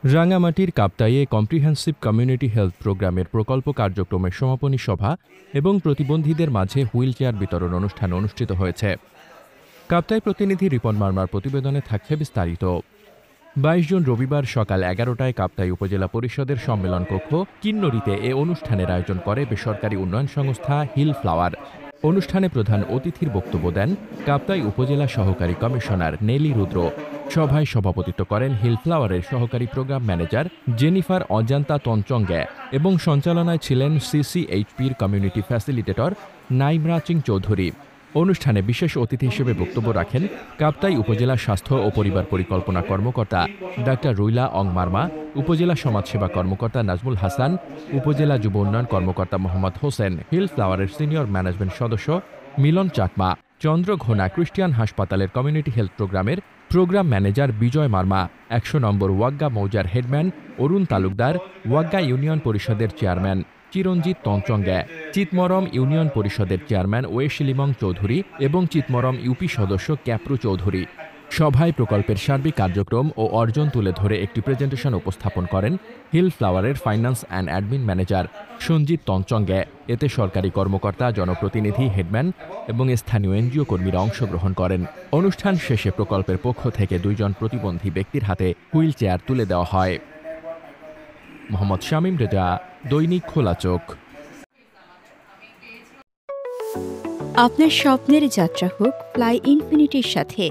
রাঙামাটির কাপ্তাইয়ে comprehensive community health প্রোগ্রামের প্রকল্প কার্যক্রমের সমাপনী সভা এবং প্রতিবন্ধীদের মাঝে হুইল চেয়ার বিতরণ অনুষ্ঠান অনুষ্ঠিত হয়েছে। কাপ্তাই প্রতিনিধি রিপন মার্মার প্রতিবেদনে থাকছে বিস্তারিত। ২২ জুন রবিবার সকাল ১১টায় কাপ্তাই উপজেলা পরিষদের সম্মেলন কক্ষ কিন্নরিতে এ অনুষ্ঠানের আয়োজন করে বেসরকারি উন্নয়ন সংস্থা হিল ফ্লাওয়ার। অনুষ্ঠানে প্রধান অতিথির বক্তব্য দেন কাপ্তাই উপজেলা সহকারী কমিশনার নেলি রুদ্র। সভায় সভাপতিত্ব করেন হিল ফ্লাওয়ারের সহকারী প্রোগ্রাম ম্যানেজার জেনিফার অজান্তা তঞ্চঙ্গে এবং সঞ্চালনায় ছিলেন সিসিএইচপির কমিউনিটি ফ্যাসিলিটেটর নাইমরা চিং চৌধুরী। অনুষ্ঠানে বিশেষ অতিথি হিসেবে বক্তব্য রাখেন কাপ্তাই উপজেলা স্বাস্থ্য ও পরিবার পরিকল্পনা কর্মকর্তা ডাক্তার রুইলা অং মার্মা, উপজেলা সমাজসেবা কর্মকর্তা নাজমুল হাসান, উপজেলা যুব উন্নয়ন কর্মকর্তা মোহাম্মদ হোসেন, হিল ফ্লাওয়ারের সিনিয়র ম্যানেজমেন্ট সদস্য মিলন চাকমা, চন্দ্রঘোনা ক্রিস্টিয়ান হাসপাতালের কমিউনিটি হেলথ প্রোগ্রামের প্রোগ্রাম ম্যানেজার বিজয় মার্মা, ১০০ নম্বর ওয়াগ্গা মৌজার হেডম্যান অরুণ তালুকদার, ওয়াগ্গা ইউনিয়ন পরিষদের চেয়ারম্যান চিরঞ্জিত তঞ্চঙ্গে, চিতমরম ইউনিয়ন পরিষদের চেয়ারম্যান ওয়েশিলিমং চৌধুরী এবং চিতমরম ইউপি সদস্য ক্যাপ্রু চৌধুরী। সভায় প্রকল্পের সার্বিক কার্যক্রম ও অর্জন তুলে ধরে একটি প্রেজেন্টেশন উপস্থাপন করেন হিল ফ্লাওয়ারের finance and admin manager Sanjit Tanchangya. এতে সরকারি কর্মকর্তা, জনপ্রতিনিধি, হেডম্যান এবং স্থানীয় এনজিও কর্মীরা অংশগ্রহণ করেন। অনুষ্ঠান শেষে প্রকল্পের পক্ষ থেকে ২ জন প্রতিবন্ধী ব্যক্তির হাতে হুইল চেয়ার তুলে দেওয়া হয়। মোহাম্মদ শামীম রেজা, দৈনিক খোলা চোখ। আপনার স্বপ্নের যাত্রা হোক ফ্লাই ইনফিনিটির সাথে।